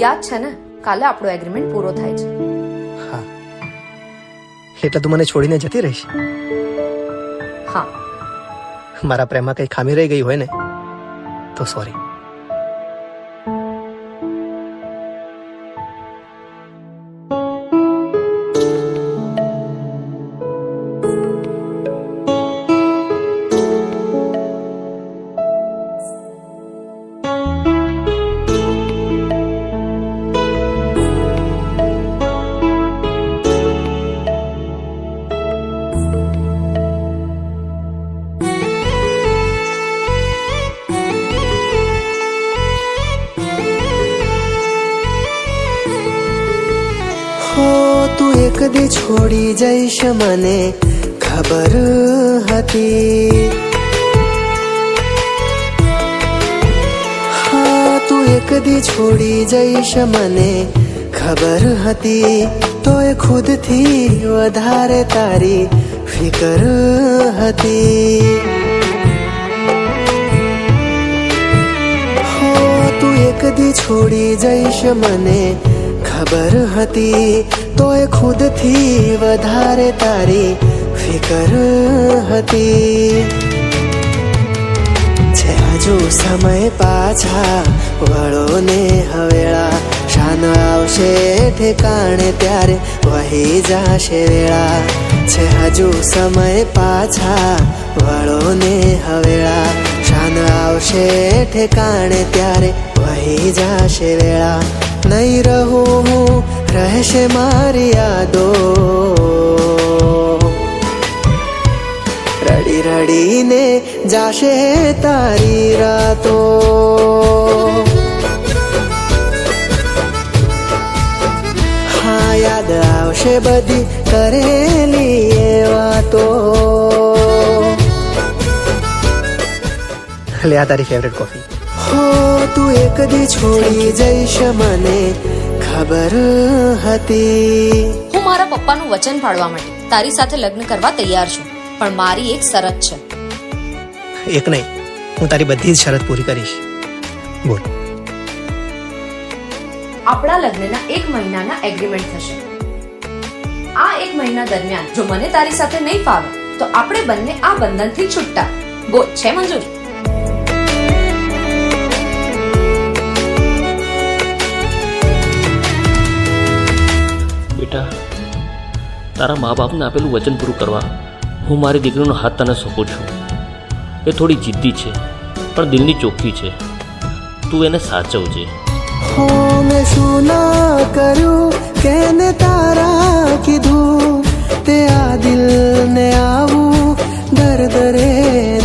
યાદ છે ને, કાલે આપણો એગ્રીમેન્ટ પૂરો થાય છે. હા, એટલે તું મને છોડીને જતી રહીશ? હા. મારા પ્રેમમાં કઈ ખામી રહી ગઈ હોય ને તો સોરી. તું એક દી છોડી જઈશ મને ખબર હતી. હા, તું એક દી છોડી જઈશ મને ખબર હતી. તોય ખુદથી વધારે તારી ફિકર હતી. હો, તું એક દી છોડી જઈશ મને ખબર હતી. તોય ખુદથી વધારે તારી ફિકર હતી. છે હજુ સમય પાછા વળો ને હવેળા. શાન આવશે ઠેકાણે ત્યારે વહી જાશે વેળા. છે હજુ સમય પાછા વળો ને હવેળા. શાન આવશે ઠેકાણે ત્યારે વહી જાશે વેળા. નહીં રહું હું, રહેશે મારી યાદો. રડી રડીને જાશે તારી રાતો. હા, યાદ આવશે બધી કરેલી એ વાતો. લે આ તારી ફેવરેટ કોફી. હો, તું એક દી છોડી જઈશ મને ખબર હતી. હું મારા પપ્પાનું વચન પાળવા માટે તારી સાથે લગ્ન કરવા તૈયાર છું, પણ મારી એક શરત છે. એક નહીં, હું તારી બધી જ શરત પૂરી કરીશ. બોલ. આપણા લગ્નના 1 મહિનાના એગ્રીમેન્ટ થશે. આ 1 મહિના દરમિયાન જો મને તારી સાથે નહીં ફાવે તો આપણે બંને આ બંધનથી છૂટા. બોલ, છે મંજૂર? બેટા, તારા મા બાપને આપેલું વચન પૂરું કરવા હું મારી દીકરીનો હાથ તને સોંપું છું. એ થોડી જિદ્દી છે પણ દિલની ચોખ્ખી છે. તું એને સાચવજે. હો, મેં શું ના કર્યું કેને તારા કીધું. તે આ દિલને આવું દરે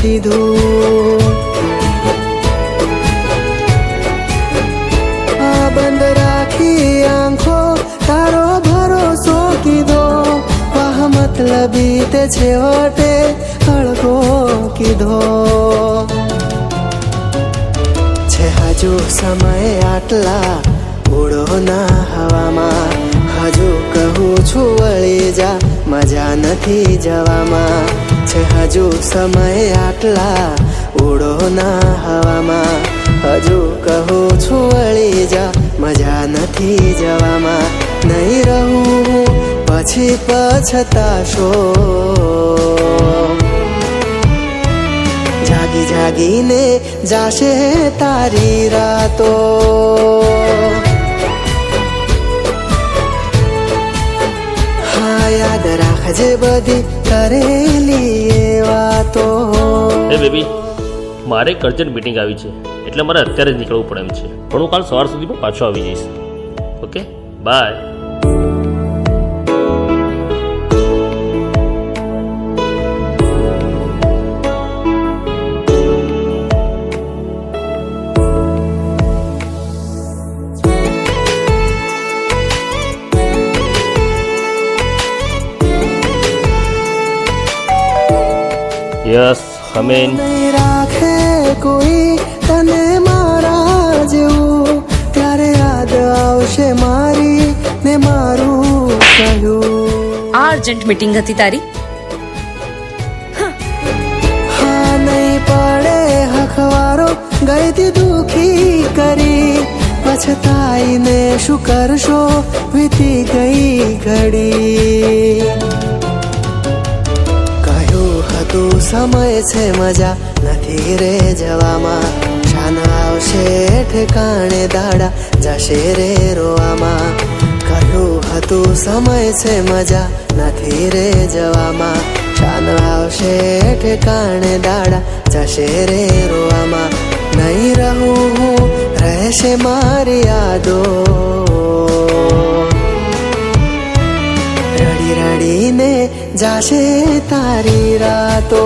દીધું. આ બંધ રાખી આંખો તારો ભરોસો કીધો. વાહ, મતલબી તે છેવટે હળગો કીધો. છે હજુ સમય આટલા ઉડો ના હવામાં. હજુ કહું છું વળી જા, મજા નથી જવામાં. છે હજુ સમય આટલા ઉડો ના હવામાં. હજુ કહું છું વળી જા, મજા નથી જવામાં. નહીં રહું પછી પછતાશો. જાગી જાગીને જાશે તારી રાતો. હા, યાદ રાખજે બધી કરેલી એ વાતો. એ બેબી, મારે એક અર્જન્ટ મીટિંગ આવી છે એટલે મારે અત્યારે જ નીકળવું પડે એમ છે. પણ હું કાલ સવાર સુધીમાં પાછો આવી જઈશ. Okay, bye. યસ, હમેન. નહીં રાખે કોઈ તને મારા જેવું. ત્યારે યાદ આવશે મારી ને મારું કહ્યું. આ અર્જન્ટ મીટિંગ હતી તારી? હા, નહીં પડે હખવારો ગઈથી દુખી કરી. પછતાઈને શું કરશો, વીતી ગઈ ઘડી. કહ્યું હતું સમય છે મજા નથી રે જવામાં, શાન આવશે ઠેકાણે દાડા જશે રે રોવામાં. કહ્યું હતું સમય છે મજા નથી રે જવામાં, શાન આવશે ઠેકાણે દાડા જશે રે રોવામાં. નહીં રહું હું રહેશે મારી યાદો, રડી રડીને જાશે તારી રાતો.